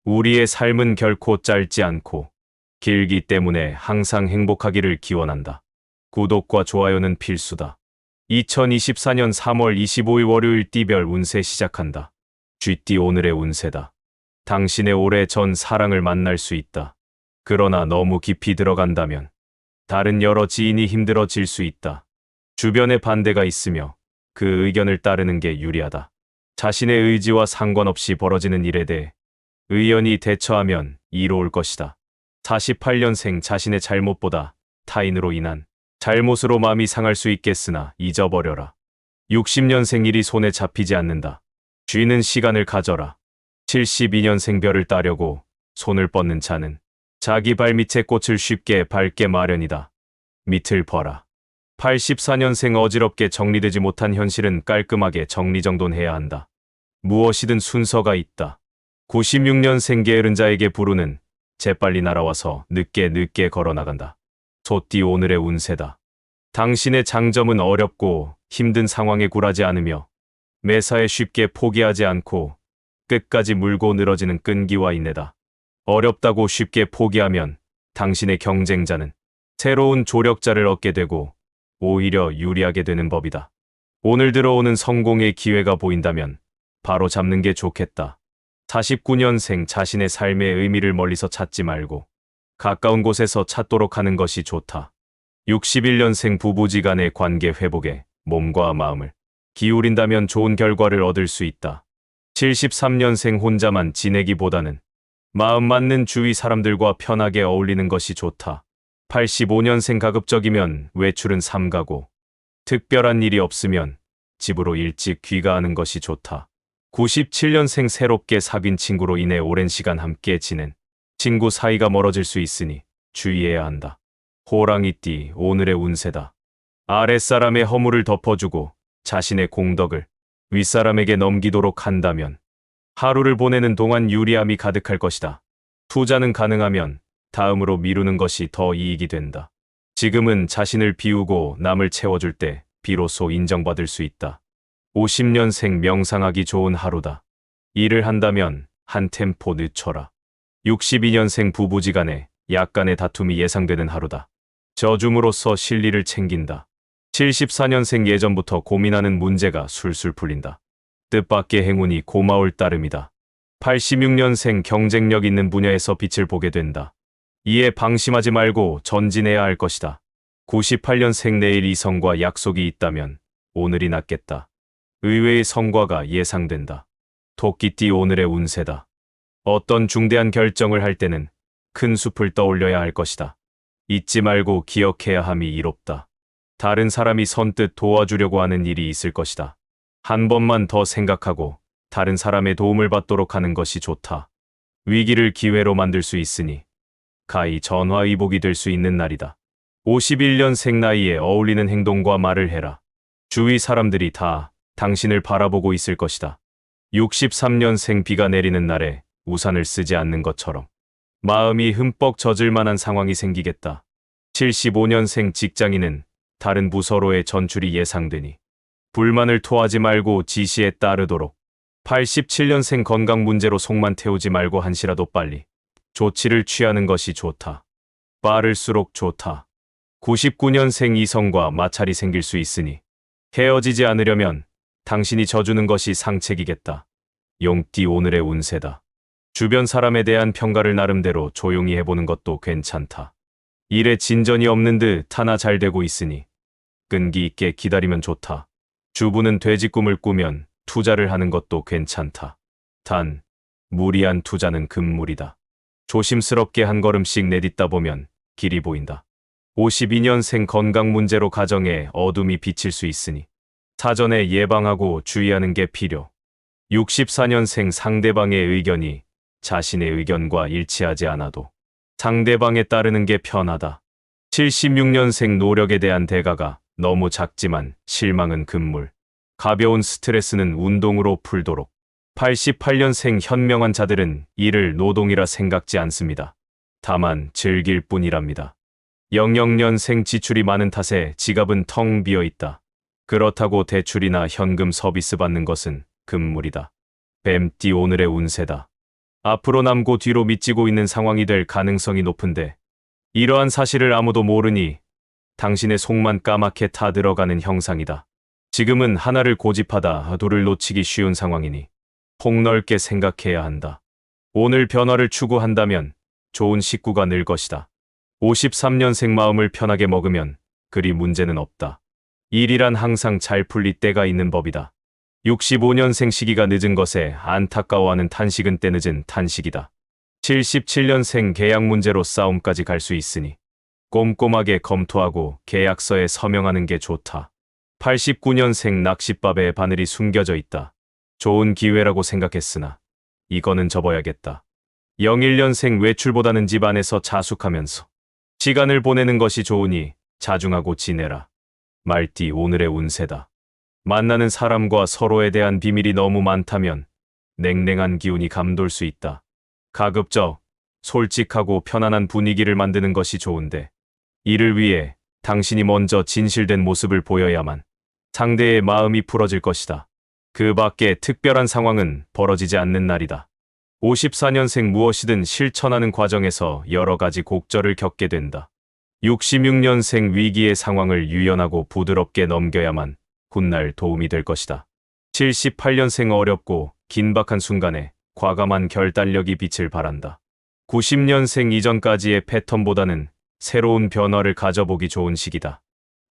우리의 삶은 결코 짧지 않고 길기 때문에 항상 행복하기를 기원한다. 구독과 좋아요는 필수다. 2024년 3월 25일 월요일 띠별 운세 시작한다. 쥐띠 오늘의 운세다. 당신의 오래전 사랑을 만날 수 있다. 그러나 너무 깊이 들어간다면 다른 여러 지인이 힘들어질 수 있다. 주변에 반대가 있으며 그 의견을 따르는 게 유리하다. 자신의 의지와 상관없이 벌어지는 일에 대해 의연히 대처하면 이로울 것이다. 48년생 자신의 잘못보다 타인으로 인한 잘못으로 마음이 상할 수 있겠으나 잊어버려라. 60년생 일이 손에 잡히지 않는다. 쥐는 시간을 가져라. 72년생 별을 따려고 손을 뻗는 자는 자기 발밑의 꽃을 쉽게 밟게 마련이다. 밑을 버라. 84년생 어지럽게 정리되지 못한 현실은 깔끔하게 정리정돈해야 한다. 무엇이든 순서가 있다. 96년생 게으른 자에게 부르는 재빨리 날아와서 늦게 걸어나간다. 소띠 오늘의 운세다. 당신의 장점은 어렵고 힘든 상황에 굴하지 않으며 매사에 쉽게 포기하지 않고 끝까지 물고 늘어지는 끈기와 인내다. 어렵다고 쉽게 포기하면 당신의 경쟁자는 새로운 조력자를 얻게 되고 오히려 유리하게 되는 법이다. 오늘 들어오는 성공의 기회가 보인다면 바로 잡는 게 좋겠다. 49년생 자신의 삶의 의미를 멀리서 찾지 말고 가까운 곳에서 찾도록 하는 것이 좋다. 61년생 부부지간의 관계 회복에 몸과 마음을 기울인다면 좋은 결과를 얻을 수 있다. 73년생 혼자만 지내기보다는 마음 맞는 주위 사람들과 편하게 어울리는 것이 좋다. 85년생 가급적이면 외출은 삼가고 특별한 일이 없으면 집으로 일찍 귀가하는 것이 좋다. 97년생 새롭게 사귄 친구로 인해 오랜 시간 함께 지낸 친구 사이가 멀어질 수 있으니 주의해야 한다. 호랑이띠 오늘의 운세다. 아랫사람의 허물을 덮어주고 자신의 공덕을 윗사람에게 넘기도록 한다면 하루를 보내는 동안 유리함이 가득할 것이다. 투자는 가능하면 다음으로 미루는 것이 더 이익이 된다. 지금은 자신을 비우고 남을 채워줄 때 비로소 인정받을 수 있다. 50년생 명상하기 좋은 하루다. 일을 한다면 한 템포 늦춰라. 62년생 부부지간에 약간의 다툼이 예상되는 하루다. 저줌으로써 실리를 챙긴다. 74년생 예전부터 고민하는 문제가 술술 풀린다. 뜻밖의 행운이 고마울 따름이다. 86년생 경쟁력 있는 분야에서 빛을 보게 된다. 이에 방심하지 말고 전진해야 할 것이다. 98년생 내일 이성과 약속이 있다면 오늘이 낫겠다. 의외의 성과가 예상된다. 토끼띠 오늘의 운세다. 어떤 중대한 결정을 할 때는 큰 숲을 떠올려야 할 것이다. 잊지 말고 기억해야 함이 이롭다. 다른 사람이 선뜻 도와주려고 하는 일이 있을 것이다. 한 번만 더 생각하고 다른 사람의 도움을 받도록 하는 것이 좋다. 위기를 기회로 만들 수 있으니 가히 전화위복이 될 수 있는 날이다. 51년생 나이에 어울리는 행동과 말을 해라. 주위 사람들이 다 당신을 바라보고 있을 것이다. 63년생 비가 내리는 날에 우산을 쓰지 않는 것처럼 마음이 흠뻑 젖을 만한 상황이 생기겠다. 75년생 직장인은 다른 부서로의 전출이 예상되니 불만을 토하지 말고 지시에 따르도록. 87년생 건강 문제로 속만 태우지 말고 한시라도 빨리 조치를 취하는 것이 좋다. 빠를수록 좋다. 99년생 이성과 마찰이 생길 수 있으니 헤어지지 않으려면 당신이 져주는 것이 상책이겠다. 용띠 오늘의 운세다. 주변 사람에 대한 평가를 나름대로 조용히 해보는 것도 괜찮다. 일에 진전이 없는 듯 하나 잘 되고 있으니 끈기 있게 기다리면 좋다. 주부는 돼지 꿈을 꾸면 투자를 하는 것도 괜찮다. 단, 무리한 투자는 금물이다. 조심스럽게 한 걸음씩 내딛다 보면 길이 보인다. 52년생 건강 문제로 가정에 어둠이 비칠 수 있으니 사전에 예방하고 주의하는 게 필요. 64년생 상대방의 의견이 자신의 의견과 일치하지 않아도 상대방에 따르는 게 편하다. 76년생 노력에 대한 대가가 너무 작지만 실망은 금물. 가벼운 스트레스는 운동으로 풀도록. 88년생 현명한 자들은 이를 노동이라 생각지 않습니다. 다만 즐길 뿐이랍니다. 00년생 지출이 많은 탓에 지갑은 텅 비어 있다. 그렇다고 대출이나 현금 서비스 받는 것은 금물이다. 뱀띠 오늘의 운세다. 앞으로 남고 뒤로 미치고 있는 상황이 될 가능성이 높은데 이러한 사실을 아무도 모르니 당신의 속만 까맣게 타들어가는 형상이다. 지금은 하나를 고집하다 둘을 놓치기 쉬운 상황이니 폭넓게 생각해야 한다. 오늘 변화를 추구한다면 좋은 식구가 늘 것이다. 53년생 마음을 편하게 먹으면 그리 문제는 없다. 일이란 항상 잘 풀릴 때가 있는 법이다. 65년생 시기가 늦은 것에 안타까워하는 탄식은 때늦은 탄식이다. 77년생 계약 문제로 싸움까지 갈 수 있으니 꼼꼼하게 검토하고 계약서에 서명하는 게 좋다. 89년생 낚싯밥에 바늘이 숨겨져 있다. 좋은 기회라고 생각했으나 이거는 접어야겠다. 01년생 외출보다는 집 안에서 자숙하면서 시간을 보내는 것이 좋으니 자중하고 지내라. 말띠 오늘의 운세다. 만나는 사람과 서로에 대한 비밀이 너무 많다면 냉랭한 기운이 감돌 수 있다. 가급적 솔직하고 편안한 분위기를 만드는 것이 좋은데 이를 위해 당신이 먼저 진실된 모습을 보여야만 상대의 마음이 풀어질 것이다. 그 밖에 특별한 상황은 벌어지지 않는 날이다. 54년생 무엇이든 실천하는 과정에서 여러 가지 곡절을 겪게 된다. 66년생 위기의 상황을 유연하고 부드럽게 넘겨야만 훗날 도움이 될 것이다. 78년생 어렵고 긴박한 순간에 과감한 결단력이 빛을 발한다. 90년생 이전까지의 패턴보다는 새로운 변화를 가져보기 좋은 시기다.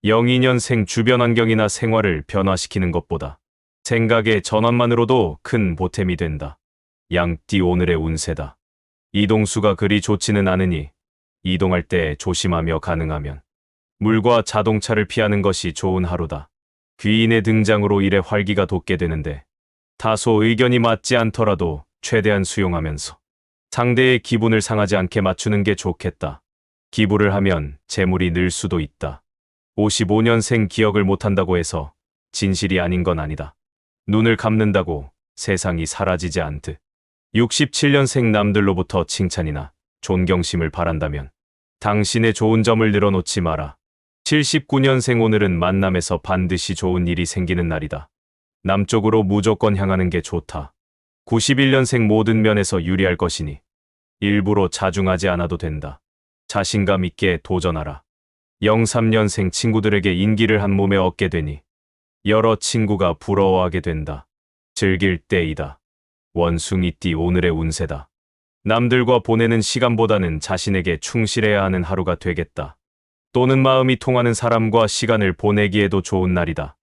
02년생 주변 환경이나 생활을 변화시키는 것보다 생각의 전환만으로도 큰 보탬이 된다. 양띠 오늘의 운세다. 이동수가 그리 좋지는 않으니 이동할 때 조심하며 가능하면 물과 자동차를 피하는 것이 좋은 하루다. 귀인의 등장으로 일에 활기가 돋게 되는데 다소 의견이 맞지 않더라도 최대한 수용하면서 상대의 기분을 상하지 않게 맞추는 게 좋겠다. 기부를 하면 재물이 늘 수도 있다. 55년생 기억을 못한다고 해서 진실이 아닌 건 아니다. 눈을 감는다고 세상이 사라지지 않듯 67년생 남들로부터 칭찬이나 존경심을 바란다면 당신의 좋은 점을 늘어놓지 마라. 79년생 오늘은 만남에서 반드시 좋은 일이 생기는 날이다. 남쪽으로 무조건 향하는 게 좋다. 91년생 모든 면에서 유리할 것이니 일부러 자중하지 않아도 된다. 자신감 있게 도전하라. 03년생 친구들에게 인기를 한 몸에 얻게 되니 여러 친구가 부러워하게 된다. 즐길 때이다. 원숭이띠 오늘의 운세다. 남들과 보내는 시간보다는 자신에게 충실해야 하는 하루가 되겠다. 또는 마음이 통하는 사람과 시간을 보내기에도 좋은 날이다.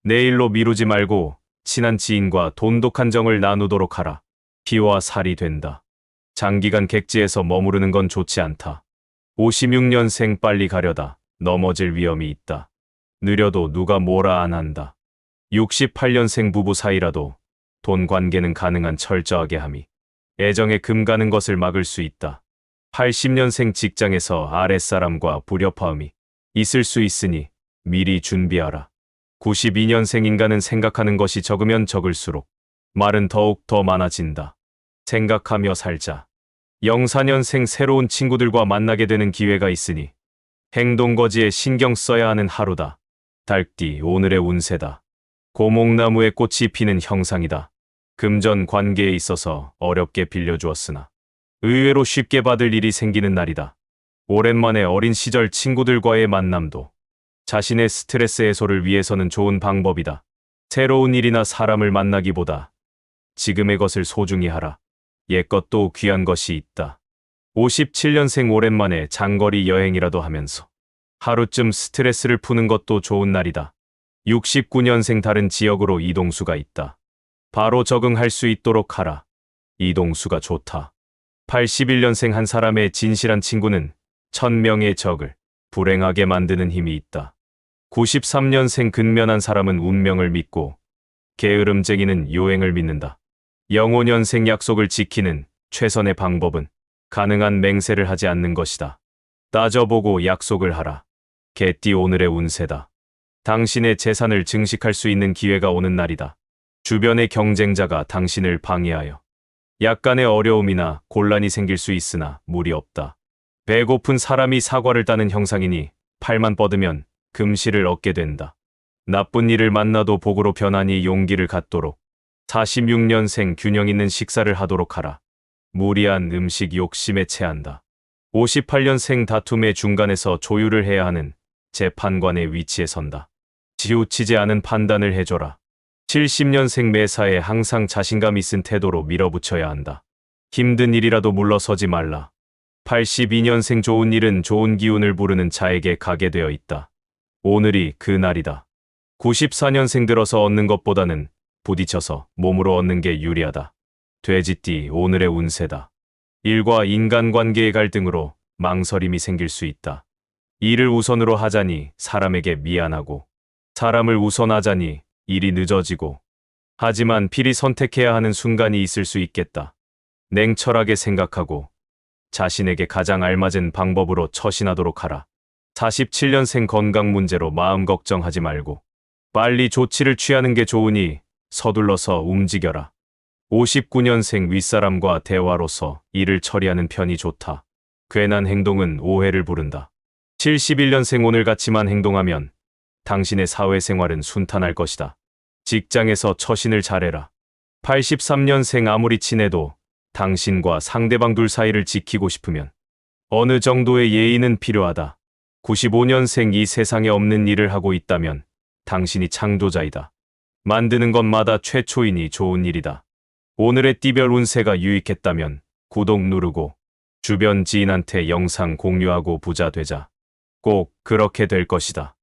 내일로 미루지 말고 친한 지인과 돈독한 정을 나누도록 하라. 피와 살이 된다. 장기간 객지에서 머무르는 건 좋지 않다. 56년생 빨리 가려다 넘어질 위험이 있다. 느려도 누가 뭐라 안 한다. 68년생 부부 사이라도 돈 관계는 가능한 철저하게 함이 애정에 금 가는 것을 막을 수 있다. 80년생 직장에서 아랫사람과 불협화음이 있을 수 있으니 미리 준비하라. 92년생 인간은 생각하는 것이 적으면 적을수록 말은 더욱 더 많아진다. 생각하며 살자. 04년생 새로운 친구들과 만나게 되는 기회가 있으니 행동거지에 신경 써야 하는 하루다. 달띠 오늘의 운세다. 고목나무에 꽃이 피는 형상이다. 금전 관계에 있어서 어렵게 빌려주었으나 의외로 쉽게 받을 일이 생기는 날이다. 오랜만에 어린 시절 친구들과의 만남도 자신의 스트레스 해소를 위해서는 좋은 방법이다. 새로운 일이나 사람을 만나기보다 지금의 것을 소중히 하라. 옛것도 귀한 것이 있다. 57년생 오랜만에 장거리 여행이라도 하면서 하루쯤 스트레스를 푸는 것도 좋은 날이다. 69년생 다른 지역으로 이동수가 있다. 바로 적응할 수 있도록 하라. 이동수가 좋다. 81년생 한 사람의 진실한 친구는 1000명의 적을 불행하게 만드는 힘이 있다. 93년생 근면한 사람은 운명을 믿고 게으름쟁이는 요행을 믿는다. 05년생 약속을 지키는 최선의 방법은 가능한 맹세를 하지 않는 것이다. 따져보고 약속을 하라. 개띠 오늘의 운세다. 당신의 재산을 증식할 수 있는 기회가 오는 날이다. 주변의 경쟁자가 당신을 방해하여 약간의 어려움이나 곤란이 생길 수 있으나 무리 없다. 배고픈 사람이 사과를 따는 형상이니 팔만 뻗으면 금실을 얻게 된다. 나쁜 일을 만나도 복으로 변하니 용기를 갖도록 46년생 균형 있는 식사를 하도록 하라. 무리한 음식 욕심에 체한다. 58년생 다툼의 중간에서 조율을 해야 하는 재판관의 위치에 선다. 지우치지 않은 판단을 해줘라. 70년생 매사에 항상 자신감 있은 태도로 밀어붙여야 한다. 힘든 일이라도 물러서지 말라. 82년생 좋은 일은 좋은 기운을 부르는 자에게 가게 되어 있다. 오늘이 그 날이다. 94년생 들어서 얻는 것보다는 부딪혀서 몸으로 얻는 게 유리하다. 돼지띠 오늘의 운세다. 일과 인간관계의 갈등으로 망설임이 생길 수 있다. 일을 우선으로 하자니 사람에게 미안하고 사람을 우선하자니 일이 늦어지고 하지만 필히 선택해야 하는 순간이 있을 수 있겠다. 냉철하게 생각하고 자신에게 가장 알맞은 방법으로 처신하도록 하라. 47년생 건강 문제로 마음 걱정하지 말고 빨리 조치를 취하는 게 좋으니 서둘러서 움직여라. 59년생 윗사람과 대화로서 일을 처리하는 편이 좋다. 괜한 행동은 오해를 부른다. 71년생 오늘같이만 행동하면 당신의 사회생활은 순탄할 것이다. 직장에서 처신을 잘해라. 83년생 아무리 친해도 당신과 상대방 둘 사이를 지키고 싶으면 어느 정도의 예의는 필요하다. 95년생 이 세상에 없는 일을 하고 있다면 당신이 창조자이다. 만드는 것마다 최초이니 좋은 일이다. 오늘의 띠별 운세가 유익했다면 구독 누르고 주변 지인한테 영상 공유하고 부자 되자. 꼭 그렇게 될 것이다.